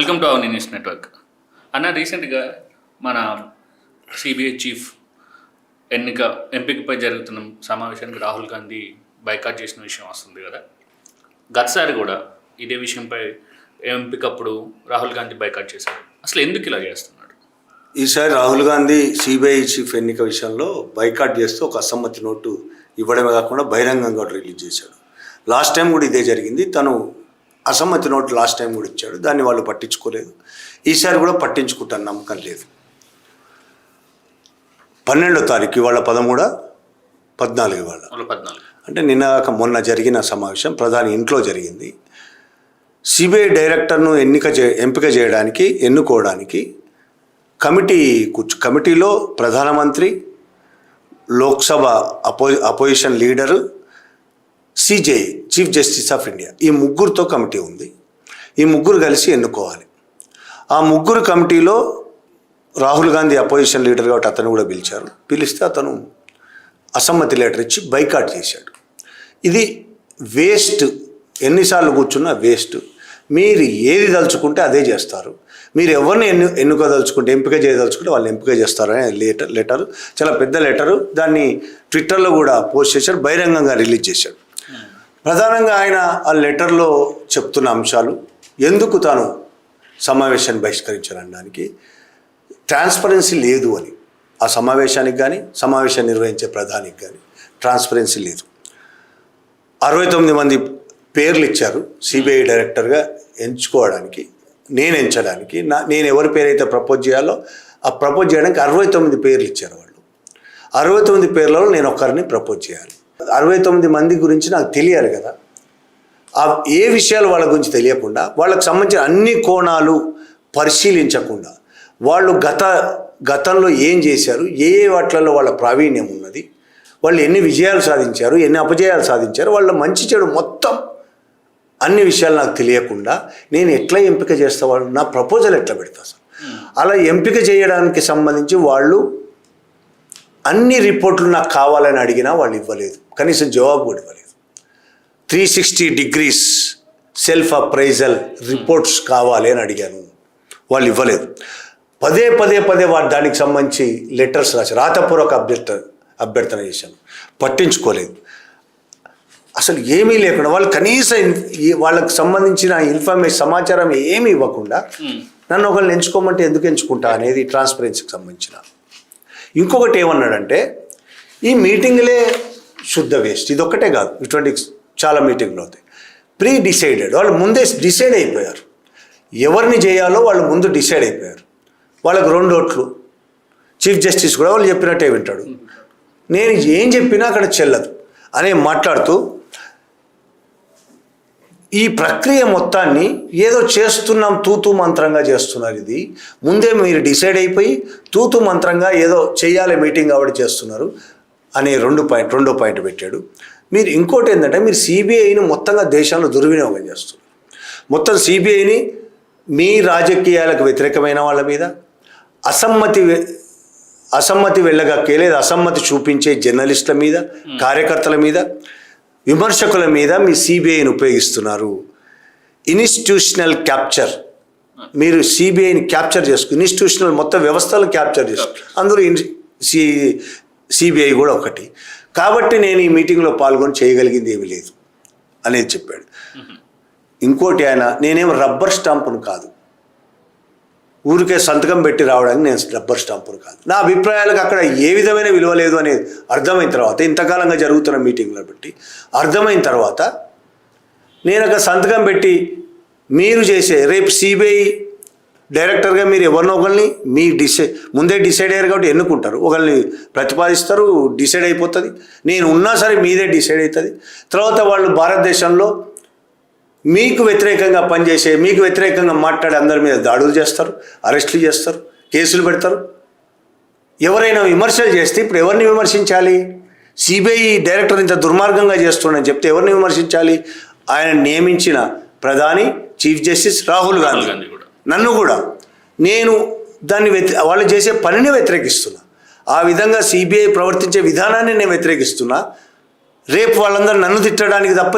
Welcome to our news network. అన్న, రీసెంట్గా మన సిబిఐ చీఫ్ ఎంపికపై జరుగుతున్న సమావేశానికి రాహుల్ గాంధీ బైకాట్ చేసిన విషయం వస్తుంది కదా. గతసారి కూడా ఇదే విషయంపై ఎంపికప్పుడు రాహుల్ గాంధీ బైకాట్ చేశారు. అసలు ఎందుకు ఇలా చేస్తున్నాడు? ఈసారి రాహుల్ గాంధీ సిబిఐ చీఫ్ ఎన్నిక విషయంలో బైకాట్ చేస్తూ ఒక అసమ్మతి నోటు ఇవ్వడమే కాకుండా బహిరంగంగా రిలీజ్ చేశాడు. లాస్ట్ టైం కూడా ఇదే జరిగింది. తను అసమ్మతి నోటు లాస్ట్ టైం కూడా ఇచ్చాడు. దాన్ని వాళ్ళు పట్టించుకోలేదు. ఈసారి కూడా పట్టించుకుంటాను నమ్మకం లేదు. 12వ తారీఖు ఇవాళ 13, 14 ఇవాళ 14 అంటే మొన్న జరిగిన సమావేశం ప్రధాని ఇంట్లో జరిగింది. సిబిఐ డైరెక్టర్ను ఎంపిక చేయడానికి ఎన్నుకోవడానికి కమిటీలో ప్రధానమంత్రి, Lok Sabha opposition leader, CJI chief justice of India, ఈ ముగ్గురుతో కమిటీ ఉంది. ఈ ముగ్గురు కలిసి ఎన్నుకోవాలి. ఆ ముగ్గురు కమిటీలో రాహుల్ గాంధీ అపోజిషన్ లీడర్ కాబట్టి అతను కూడా పిలిస్తే అతను అసమ్మతి లెటర్ ఇచ్చి బైకాట్ చేశాడు. ఇది వేస్ట్. ఎన్నిసార్లు కూర్చున్నా వేస్ట్. మీరు ఏది దలుచుకుంటే అదే చేస్తారు. మీరు ఎవరిని ఎంపిక చేయదలుచుకుంటే వాళ్ళు ఎంపిక చేస్తారు అనే లెటరు, చాలా పెద్ద లెటరు. దాన్ని ట్విట్టర్లో కూడా పోస్ట్ చేశాడు, బహిరంగంగా రిలీజ్ చేశాడు. ప్రధానంగా ఆయన ఆ లెటర్లో చెప్తున్న అంశాలు, ఎందుకు తాను సమావేశాన్ని బహిష్కరించాలనడానికి ట్రాన్స్పరెన్సీ లేదు అని. ఆ సమావేశానికి కానీ సమావేశాన్ని నిర్వహించే ప్రధానికి కానీ ట్రాన్స్పరెన్సీ లేదు. 69 మంది పేర్లు ఇచ్చారు సిబిఐ డైరెక్టర్గా ఎంచుకోవడానికి, ఎంచడానికి. నేను ఎవరి పేరైతే ప్రపోజ్ చేయాలో ఆ ప్రపోజ్ చేయడానికి 69 పేర్లు ఇచ్చారు వాళ్ళు. 69 పేర్లలో నేను ఒక్కరిని ప్రపోజ్ చేయాలి. 69 మంది గురించి నాకు తెలియాలి కదా. ఏ విషయాలు వాళ్ళ గురించి తెలియకుండా, వాళ్ళకు సంబంధించిన అన్ని కోణాలు పరిశీలించకుండా, వాళ్ళు గతంలో ఏం చేశారు, ఏ వాటిలలో వాళ్ళ ప్రావీణ్యం ఉన్నది, వాళ్ళు ఎన్ని విజయాలు సాధించారు, ఎన్ని అపజయాలు సాధించారు, వాళ్ళ మంచి చెడు మొత్తం అన్ని విషయాలు నాకు తెలియకుండా నేను ఎట్లా ఎంపిక చేస్తా, వాళ్ళు నా ప్రపోజల్ ఎట్లా పెడతా సార్. అలా ఎంపిక చేయడానికి సంబంధించి వాళ్ళు అన్ని రిపోర్ట్లు నాకు కావాలని అడిగినా వాళ్ళు ఇవ్వలేదు. కనీసం జవాబు కూడా ఇవ్వలేదు. 360 degrees సెల్ఫ్ అప్రైజల్ రిపోర్ట్స్ కావాలి అని అడిగాను, వాళ్ళు ఇవ్వలేదు. పదే దానికి సంబంధించి లెటర్స్ రాశారు, రాతపూర్వక అభ్యర్థన చేశాను, పట్టించుకోలేదు. అసలు ఏమీ లేకుండా వాళ్ళు కనీసం వాళ్ళకి సంబంధించిన సమాచారం ఏమీ ఇవ్వకుండా నన్ను ఒకరిని ఎంచుకోమంటే ఎందుకు ఎంచుకుంటా అనేది ట్రాన్స్పరెన్సీకి సంబంధించిన. ఇంకొకటి ఏమన్నాడంటే, ఈ మీటింగ్లే శుద్ధ వేస్ట్. ఇది ఒక్కటే కాదు, ఇటువంటి చాలా మీటింగ్లు అవుతాయి. ప్రీ డిసైడెడ్, వాళ్ళు ముందే డిసైడ్ అయిపోయారు. ఎవరిని చేయాలో వాళ్ళు ముందు డిసైడ్ అయిపోయారు. వాళ్ళకు 2 ఓట్లు. చీఫ్ జస్టిస్ కూడా వాళ్ళు చెప్పినట్టే వింటాడు. నేను ఏం చెప్పినా అక్కడ చెల్లదు అనే మాట్లాడుతూ ఈ ప్రక్రియ మొత్తాన్ని ఏదో చేస్తున్నాం, తూతూ మంత్రంగా చేస్తున్నారు. ఇది ముందే మీరు డిసైడ్ అయిపోయి తూతూ మంత్రంగా ఏదో చేయాలి మీటింగ్ కాబట్టి చేస్తున్నారు అనే రెండో పాయింట్ పెట్టాడు. మీరు ఇంకోటి ఏంటంటే, మీరు సిబిఐని మొత్తంగా దేశంలో దుర్వినియోగం చేస్తున్నారు. మొత్తం సిబిఐని మీ రాజకీయాలకు వ్యతిరేకమైన వాళ్ళ మీద, అసమ్మతి వెళ్ళగక్కే లేదా అసమ్మతి చూపించే జర్నలిస్టుల మీద, కార్యకర్తల మీద, విమర్శకుల మీద మీ సిబిఐని ఉపయోగిస్తున్నారు. Institutional capture. మీరు సిబిఐని క్యాప్చర్ చేసుకుని ఇన్స్టిట్యూషనల్ మొత్తం వ్యవస్థలను క్యాప్చర్ చేసుకుని, అందులో సిబిఐ కూడా ఒకటి. కాబట్టి నేను ఈ మీటింగ్లో పాల్గొని చేయగలిగింది ఏమీ లేదు అనేది చెప్పాడు. ఇంకోటి, ఆయన నేనేం రబ్బర్ స్టాంపును కాదు, ఊరికే సంతకం పెట్టి రావడానికి నేను రబ్బర్ స్టాంపును కాదు. నా అభిప్రాయాలకు అక్కడ ఏ విధమైన విలువ లేదు అనేది అర్థమైన తర్వాత, ఇంతకాలంగా జరుగుతున్న మీటింగ్లో బట్టి అర్థమైన తర్వాత, నేను అక్కడ సంతకం పెట్టి మీరు చేసే రేపు సిబిఐ డైరెక్టర్గా మీరు ఎవరినో ఒకరిని ముందే డిసైడ్ అయ్యారు కాబట్టి ఎన్నుకుంటారు, ఒకరిని ప్రతిపాదిస్తారు, డిసైడ్ అయిపోతుంది. నేను ఉన్నా సరే మీదే డిసైడ్ అవుతుంది. తర్వాత వాళ్ళు భారతదేశంలో మీకు వ్యతిరేకంగా పనిచేసే, మీకు వ్యతిరేకంగా మాట్లాడే అందరి మీద దాడులు చేస్తారు, అరెస్టులు చేస్తారు, కేసులు పెడతారు. ఎవరైనా విమర్శలు చేస్తే ఇప్పుడు ఎవరిని విమర్శించాలి? సిబిఐ డైరెక్టర్ ఇంత దుర్మార్గంగా చేస్తున్నాడని చెప్తే ఎవరిని విమర్శించాలి? ఆయన నియమించిన ప్రధాని, చీఫ్ జస్టిస్ రాహుల్ గాంధీ, నన్ను కూడా. నేను దాన్ని వాళ్ళు చేసే పనిని వ్యతిరేకిస్తున్నా. ఆ విధంగా సిబిఐ ప్రవర్తించే విధానాన్ని నేను వ్యతిరేకిస్తున్నా. రేపు వాళ్ళందరూ నన్ను తిట్టడానికి తప్ప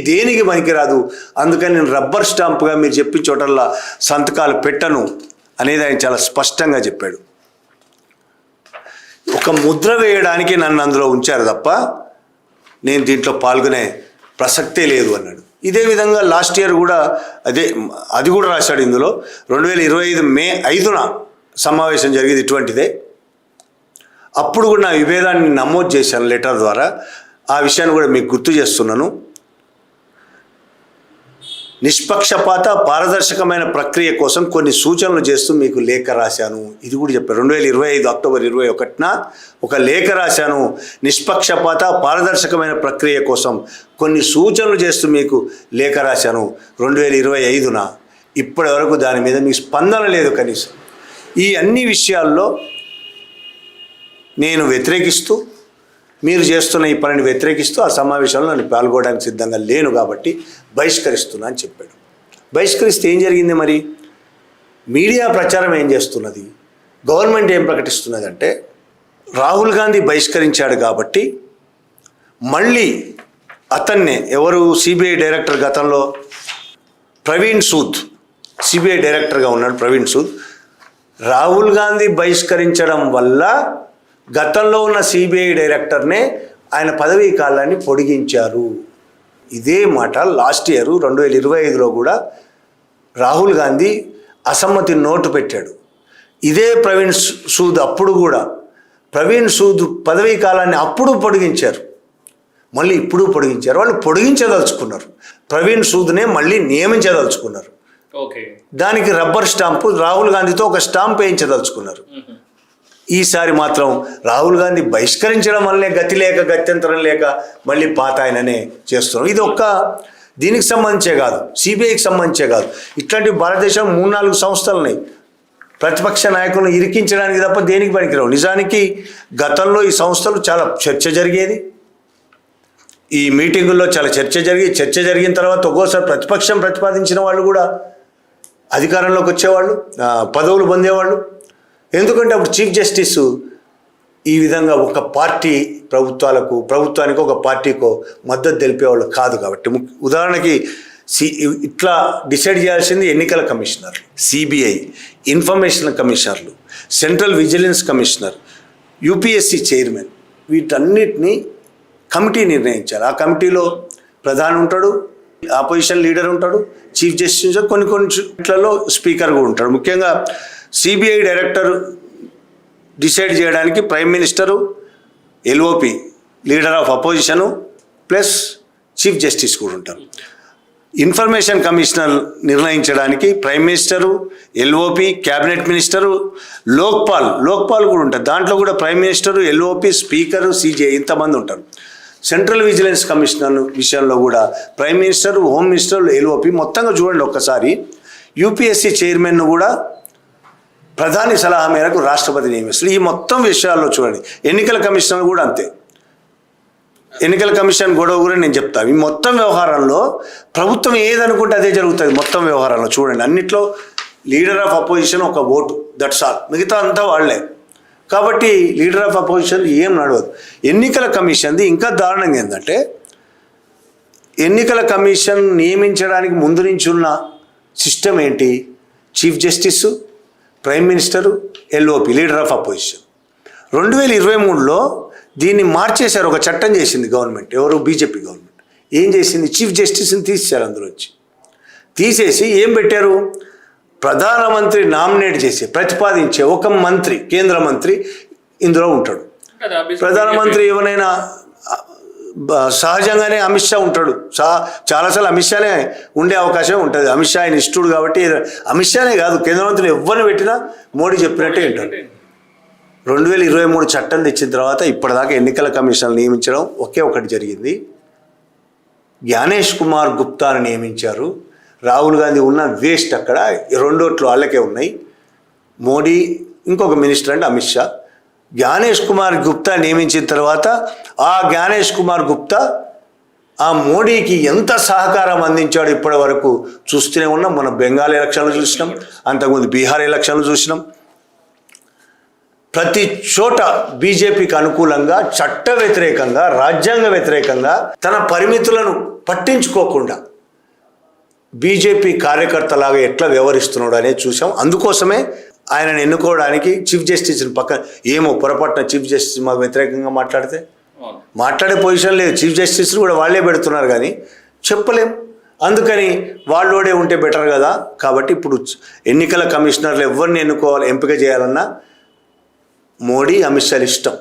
దేనికి పనికిరాదు. అందుకని నేను రబ్బర్ స్టాంప్గా మీరు చెప్పిన చోటల్లా సంతకాలు పెట్టను అనేది ఆయన చాలా స్పష్టంగా చెప్పాడు. ఒక ముద్ర వేయడానికి నన్ను అందులో ఉంచారు తప్ప నేను దీంట్లో పాల్గొనే ప్రసక్తే లేదు అన్నాడు. ఇదే విధంగా లాస్ట్ ఇయర్ కూడా అది కూడా రాశాడు ఇందులో. 2025 మే 5న సమావేశం జరిగేది ఇటువంటిదే. అప్పుడు కూడా నా విభేదాన్ని నమోదు చేశాను లెటర్ ద్వారా. ఆ విషయాన్ని కూడా మీకు గుర్తు చేస్తున్నాను. నిష్పక్షపాత పారదర్శకమైన ప్రక్రియ కోసం కొన్ని సూచనలు చేస్తూ మీకు లేఖ రాశాను. ఇది కూడా చెప్పారు. 2025 అక్టోబర్ 21న ఒక లేఖ రాశాను. నిష్పక్షపాత పారదర్శకమైన ప్రక్రియ కోసం కొన్ని సూచనలు చేస్తూ మీకు లేఖ రాశాను 2025న. ఇప్పటి వరకు దాని మీద మీకు స్పందన లేదు కనీసం. ఈ అన్ని విషయాల్లో నేను వ్యతిరేకిస్తూ, మీరు చేస్తున్న ఈ పనిని వ్యతిరేకిస్తూ ఆ సమావేశంలో నన్ను పాల్గొనడానికి సిద్ధంగా లేను కాబట్టి బహిష్కరిస్తున్నా అని చెప్పాడు. బహిష్కరిస్తే ఏం జరిగింది మరి? మీడియా ప్రచారం ఏం చేస్తున్నది, గవర్నమెంట్ ఏం ప్రకటిస్తున్నది అంటే రాహుల్ గాంధీ బహిష్కరించాడు కాబట్టి మళ్ళీ అతన్నే ఎవరు సిబిఐ డైరెక్టర్ గతంలో ప్రవీణ్ సూద్ సిబిఐ డైరెక్టర్గా ఉన్నాడు. ప్రవీణ్ సూద్ రాహుల్ గాంధీ బహిష్కరించడం వల్ల గతంలో ఉన్న సిబిఐ డైరెక్టర్నే ఆయన పదవీ కాలాన్ని పొడిగించారు. ఇదే మాట లాస్ట్ ఇయర్ 2025లో కూడా రాహుల్ గాంధీ అసమ్మతి నోటు పెట్టాడు. ఇదే ప్రవీణ్ సూద్ అప్పుడు కూడా ప్రవీణ్ సూద్ పదవీ కాలాన్ని అప్పుడు పొడిగించారు, మళ్ళీ ఇప్పుడు పొడిగించారు. వాళ్ళు పొడిగించదలుచుకున్నారు, ప్రవీణ్ సూద్నే మళ్ళీ నియమించదలుచుకున్నారు. ఓకే, దానికి రబ్బర్ స్టాంపు రాహుల్ గాంధీతో ఒక స్టాంప్ వేయించదలుచుకున్నారు. ఈసారి మాత్రం రాహుల్ గాంధీ బహిష్కరించడం వల్లనే గతి లేక గత్యంతరం లేక మళ్ళీ పాత ఆయననే చేస్తున్నాం. ఇది దీనికి సంబంధించే కాదు, సిబిఐకి సంబంధించే కాదు. ఇట్లాంటి భారతదేశం 3-4 సంస్థలు ఉన్నాయి ప్రతిపక్ష నాయకులను ఇరికించడానికి తప్ప దేనికి పనికిరావు. నిజానికి గతంలో ఈ సంస్థలు చాలా చర్చ జరిగేది, ఈ మీటింగుల్లో చాలా చర్చ జరిగిన తర్వాత ఒక్కోసారి ప్రతిపక్షం ప్రతిపాదించిన వాళ్ళు కూడా అధికారంలోకి వచ్చేవాళ్ళు, పదవులు పొందేవాళ్ళు. ఎందుకంటే అప్పుడు చీఫ్ జస్టిస్ ఈ విధంగా ఒక పార్టీ ప్రభుత్వానికి ఒక పార్టీకో మద్దతు తెలిపేవాళ్ళు కాదు. కాబట్టి ఉదాహరణకి ఇట్లా డిసైడ్ చేయాల్సింది ఎన్నికల కమిషనర్, సిబిఐ, ఇన్ఫర్మేషన్ కమిషనర్లు, central vigilance commissioner, UPSC chairman, వీటన్నిటినీ కమిటీ నిర్ణయించాలి. ఆ కమిటీలో ప్రధాని ఉంటాడు, ఆపోజిషన్ లీడర్ ఉంటాడు, చీఫ్ జస్టిస్, కొన్నిట్లలో స్పీకర్ కూడా ఉంటాడు. ముఖ్యంగా సిబిఐ డైరెక్టర్ డిసైడ్ చేయడానికి prime minister, LOP leader of opposition plus chief justice కూడా ఉంటారు. ఇన్ఫర్మేషన్ కమిషనర్ నిర్ణయించడానికి prime minister, LOP, cabinet minister, Lokpal కూడా ఉంటారు. దాంట్లో కూడా prime minister, LOP, speaker, CJI ఇంతమంది ఉంటారు. సెంట్రల్ విజిలెన్స్ కమిషనర్ విషయంలో కూడా prime minister, home minister, LOP. మొత్తంగా చూడండి ఒక్కసారి. యూపీఎస్సీ చైర్మన్ను కూడా ప్రధాని సలహా మేరకు రాష్ట్రపతి నియమిస్తారు. ఈ మొత్తం విషయాల్లో చూడండి. ఎన్నికల కమిషనర్ కూడా అంతే. ఎన్నికల కమిషన్ గొడవ కూడా నేను చెప్తాను. ఈ మొత్తం వ్యవహారంలో ప్రభుత్వం ఏదనుకుంటే అదే జరుగుతుంది. మొత్తం వ్యవహారంలో చూడండి, అన్నిట్లో లీడర్ ఆఫ్ అపోజిషన్ ఒక ఓటు, దట్స్ ఆల్. మిగతా అంతా వాళ్లే. కాబట్టి లీడర్ ఆఫ్ అపోజిషన్ ఏం నడవదు. ఎన్నికల కమిషన్ది ఇంకా దారుణంగా ఏంటంటే, ఎన్నికల కమిషన్ నియమించడానికి ముందు నుంచి ఉన్న సిస్టమ్ ఏంటి? Chief justice, prime minister, LOP, leader of opposition. 2023లో దీన్ని మార్చేశారు. ఒక చట్టం చేసింది గవర్నమెంట్, ఎవరు? BJP government. ఏం చేసింది? చీఫ్ జస్టిస్ని తీసేశారు. అందులోంచి తీసేసి ఏం పెట్టారు? ప్రధానమంత్రి నామినేట్ చేసి ప్రతిపాదించే ఒక మంత్రి, కేంద్ర మంత్రి ఇందులో ఉంటాడు. ప్రధానమంత్రి ఎవరైనా సహజంగానే అమిత్ షా ఉంటాడు. చాలాసార్లు అమిత్ షానే ఉండే అవకాశం ఉంటుంది. అమిత్ షా ఆయన ఇష్టడు కాబట్టి అమిత్ షానే కాదు, కేంద్ర మంత్రులు ఎవరిని పెట్టినా మోడీ చెప్పినట్టే ఉంటాడు. 2023 చట్టం తెచ్చిన తర్వాత ఇప్పటిదాకా ఎన్నికల కమిషన్ నియమించడం ఒకే ఒకటి జరిగింది. జ్ఞానేష్ కుమార్ గుప్తాను నియమించారు. రాహుల్ గాంధీ ఉన్న వేస్ట్ అక్కడ, 2 ఓట్లు వాళ్ళకే ఉన్నాయి. మోడీ, ఇంకొక మినిస్టర్ అంటే అమిత్ షా. జ్ఞానేష్ కుమార్ గుప్తా నియమించిన తర్వాత ఆ జ్ఞానేష్ కుమార్ గుప్తా ఆ మోడీకి ఎంత సహకారం అందించాడు ఇప్పటి వరకు చూస్తూనే ఉన్నాం. మనం బెంగాల్ ఎలక్షన్లు చూసినాం, అంతకుముందు బీహార్ ఎలక్షన్లు చూసినాం. ప్రతి చోట బీజేపీకి అనుకూలంగా, చట్ట వ్యతిరేకంగా, రాజ్యాంగ వ్యతిరేకంగా తన పరిమితులను పట్టించుకోకుండా బీజేపీ కార్యకర్తలాగా ఎట్లా వ్యవహరిస్తున్నాడు అనేది చూసాం. అందుకోసమే ఆయనను ఎన్నుకోవడానికి చీఫ్ జస్టిస్ని పక్కన ఏమో పొరపాటున చీఫ్ జస్టిస్ మాకు వ్యతిరేకంగా మాట్లాడే పొజిషన్ లేదు. చీఫ్ జస్టిస్ని కూడా వాళ్ళే పెడుతున్నారు కానీ చెప్పలేం. అందుకని వాళ్ళోడే ఉంటే బెటర్ కదా. కాబట్టి ఇప్పుడు ఎన్నికల కమిషనర్లు ఎవరిని ఎంపిక చేయాలన్నా మోడీ, అమిత్ షాలు ఇష్టం.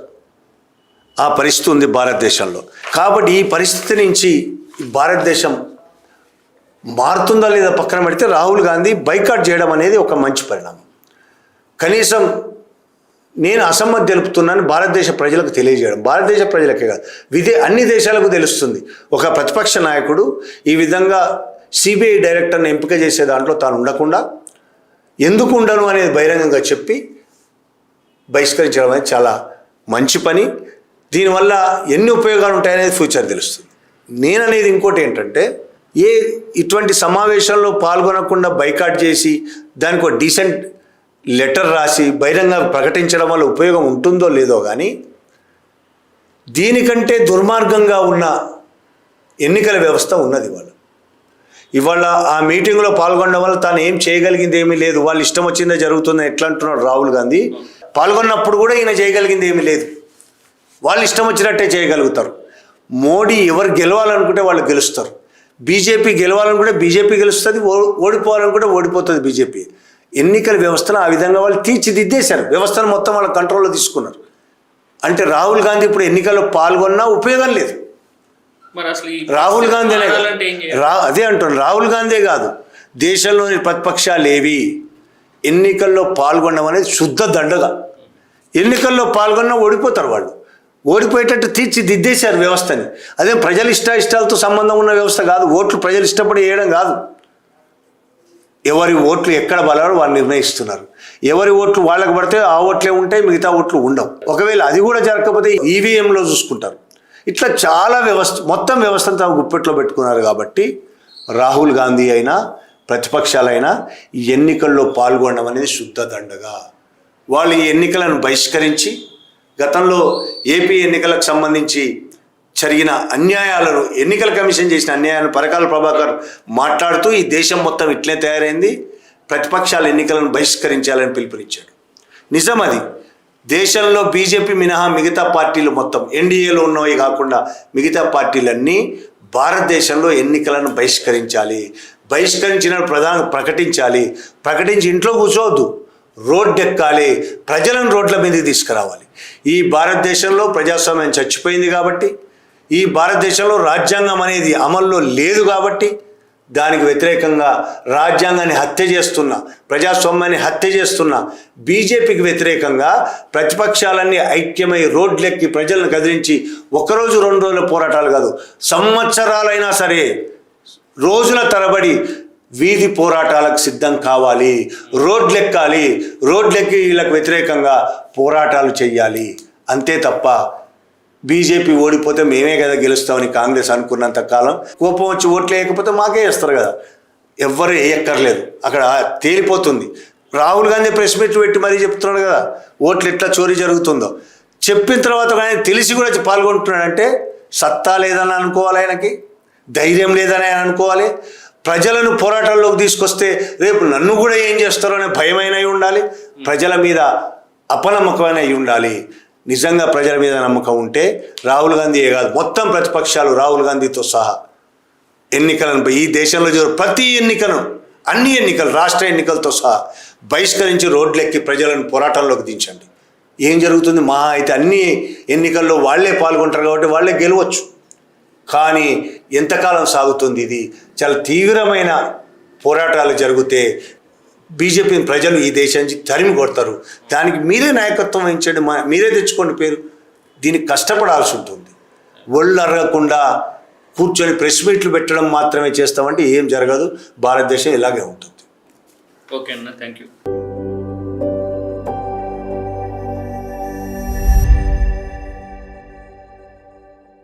ఆ పరిస్థితి ఉంది భారతదేశంలో. కాబట్టి ఈ పరిస్థితి నుంచి భారతదేశం మారుతుందా లేదా పక్కన పెడితే రాహుల్ గాంధీ బైకాట్ చేయడం అనేది ఒక మంచి పరిణామం. కనీసం నేను అసమ్మతి తెలుపుతున్నాను భారతదేశ ప్రజలకు తెలియజేయడం, భారతదేశ ప్రజలకే కాదు అన్ని దేశాలకు తెలుస్తుంది. ఒక ప్రతిపక్ష నాయకుడు ఈ విధంగా సిబిఐ డైరెక్టర్ని ఎంపిక చేసే దాంట్లో తాను ఉండకుండా ఎందుకు ఉండను అనేది బహిరంగంగా చెప్పి బహిష్కరించడం అనేది చాలా మంచి పని. దీనివల్ల ఎన్ని ఉపయోగాలు ఉంటాయనేది ఫ్యూచర్ తెలుస్తుంది. నేననేది ఇంకోటి ఏంటంటే, ఇటువంటి సమావేశంలో పాల్గొనకుండా బైకాట్ చేసి దానికి ఒక డీసెంట్ లెటర్ రాసి బహిరంగ ప్రకటించడం వల్ల ఉపయోగం ఉంటుందో లేదో కానీ దీనికంటే దుర్మార్గంగా ఉన్న ఎన్నికల వ్యవస్థ ఉన్నది. ఇవాళ ఆ మీటింగ్లో పాల్గొనడం వల్ల తాను ఏం చేయగలిగింది ఏమీ లేదు. వాళ్ళు ఇష్టం వచ్చిందే జరుగుతుందని ఎట్లా అంటున్నాడు రాహుల్ గాంధీ. పాల్గొన్నప్పుడు కూడా ఈయన చేయగలిగింది ఏమీ లేదు. వాళ్ళు ఇష్టం వచ్చినట్టే చేయగలుగుతారు. మోడీ ఎవరు గెలవాలనుకుంటే వాళ్ళు గెలుస్తారు. బీజేపీ గెలవాలనుకుంటే బీజేపీ గెలుస్తుంది, ఓడిపోవాలనుకుంటే ఓడిపోతుంది బీజేపీ. ఎన్నికల వ్యవస్థను ఆ విధంగా వాళ్ళు తీర్చిదిద్దేశారు. వ్యవస్థను మొత్తం వాళ్ళ కంట్రోల్లో తీసుకున్నారు. అంటే రాహుల్ గాంధీ ఇప్పుడు ఎన్నికల్లో పాల్గొన్నా ఉపయోగం లేదు. రాహుల్ గాంధీ అదే అంటున్నాను, రాహుల్ గాంధీ కాదు, దేశంలోని ప్రతిపక్షాలు ఏవి ఎన్నికల్లో పాల్గొనడం అనేది శుద్ధ దండగా. ఎన్నికల్లో పాల్గొన్నా ఓడిపోతారు. వాళ్ళు ఓడిపోయేటట్టు తీర్చిదిద్దేశారు వ్యవస్థని. అదే ప్రజల ఇష్టాలతో సంబంధం ఉన్న వ్యవస్థ కాదు. ఓట్లు ప్రజలు ఇష్టపడి వేయడం కాదు. ఎవరి ఓట్లు ఎక్కడ బలాలో వాళ్ళు నిర్ణయిస్తున్నారు. ఎవరి ఓట్లు వాళ్ళకి పడితే ఆ ఓట్లే ఉంటాయి, మిగతా ఓట్లు ఉండవు. ఒకవేళ అది కూడా జరగకపోతే ఈవీఎంలో చూసుకుంటారు. ఇట్లా చాలా మొత్తం వ్యవస్థను తాము గుప్పెట్లో పెట్టుకున్నారు. కాబట్టి రాహుల్ గాంధీ అయినా ప్రతిపక్షాలైనా ఈ ఎన్నికల్లో పాల్గొనడం అనేది శుద్ధ దండగా. వాళ్ళు ఈ ఎన్నికలను బహిష్కరించి గతంలో ఏపీ ఎన్నికలకు సంబంధించి జరిగిన అన్యాయాలను, ఎన్నికల కమిషన్ చేసిన అన్యాయాలను పరకాల ప్రభాకర్ మాట్లాడుతూ ఈ దేశం మొత్తం ఇట్లే తయారైంది, ప్రతిపక్షాల ఎన్నికలను బహిష్కరించాలని పిలుపునిచ్చాడు. నిజం అది. దేశంలో బీజేపీ మినహా మిగతా పార్టీలు మొత్తం ఎన్డీఏలో ఉన్నవి కాకుండా మిగతా పార్టీలన్నీ భారతదేశంలో ఎన్నికలను బహిష్కరించాలి. బహిష్కరించిన ప్రకటించాలి. ప్రకటించి ఇంట్లో కూర్చోవద్దు, రోడ్డు ఎక్కాలి, ప్రజలను రోడ్ల మీదకి తీసుకురావాలి. ఈ భారతదేశంలో ప్రజాస్వామ్యం చచ్చిపోయింది కాబట్టి, ఈ భారతదేశంలో రాజ్యాంగం అనేది అమల్లో లేదు కాబట్టి దానికి వ్యతిరేకంగా రాజ్యాంగాన్ని హత్య చేస్తున్న, ప్రజాస్వామ్యాన్ని హత్య చేస్తున్న బీజేపీకి వ్యతిరేకంగా ప్రతిపక్షాలన్నీ ఐక్యమై రోడ్లెక్కి ప్రజలను కదిలించి ఒకరోజు 2 రోజుల పోరాటాలు కాదు, సంవత్సరాలైనా సరే రోజుల తరబడి వీధి పోరాటాలకు సిద్ధం కావాలి. రోడ్లెక్కాలి. రోడ్లెక్కి వీళ్ళకి వ్యతిరేకంగా పోరాటాలు చెయ్యాలి. అంతే తప్ప బీజేపీ ఓడిపోతే మేమే కదా గెలుస్తామని కాంగ్రెస్ అనుకున్నంత కాలం కోపం వచ్చి ఓట్లు వేయకపోతే మాకే వేస్తారు కదా. ఎవ్వరు వేయక్కర్లేదు, అక్కడ తేలిపోతుంది. రాహుల్ గాంధీ ప్రెస్ మీట్ పెట్టి మరీ చెప్తున్నాడు కదా ఓట్లు ఎట్లా చోరీ జరుగుతుందో. చెప్పిన తర్వాత ఆయన తెలిసి కూడా పాల్గొంటున్నాడంటే సత్తా లేదని అనుకోవాలి, ఆయనకి ధైర్యం లేదని ఆయన అనుకోవాలి. ప్రజలను పోరాటాల్లోకి తీసుకొస్తే రేపు నన్ను కూడా ఏం చేస్తారో అనే భయమైన అయి ఉండాలి. ప్రజల మీద అపనమ్మకమైన అయి ఉండాలి. నిజంగా ప్రజల మీద నమ్మకం ఉంటే రాహుల్ గాంధీయే కాదు, మొత్తం ప్రతిపక్షాలు రాహుల్ గాంధీతో సహా ఎన్నికలను, ఈ దేశంలో ప్రతి ఎన్నికను, అన్ని ఎన్నికలు, రాష్ట్ర ఎన్నికలతో సహా బహిష్కరించి రోడ్లెక్కి ప్రజలను పోరాటంలోకి దించండి. ఏం జరుగుతుంది? మహా అయితే అన్ని ఎన్నికల్లో వాళ్లే పాల్గొంటారు కాబట్టి వాళ్లే గెలవచ్చు. కానీ ఎంతకాలం సాగుతుంది? ఇది చాలా తీవ్రమైన పోరాటాలు జరిగితే బీజేపీని ప్రజలు ఈ దేశం నుంచి తరిమి కొడతారు. దానికి మీరే నాయకత్వం వహించండి, మీరే తెచ్చుకోండి పేరు. దీనికి కష్టపడాల్సి ఉంటుంది. ఒళ్ళు అరగకుండా కూర్చొని ప్రెస్ మీట్లు పెట్టడం మాత్రమే చేస్తామంటే ఏం జరగదు. భారతదేశం ఇలాగే ఉంటుంది. ఓకే అన్న, థ్యాంక్ యూ.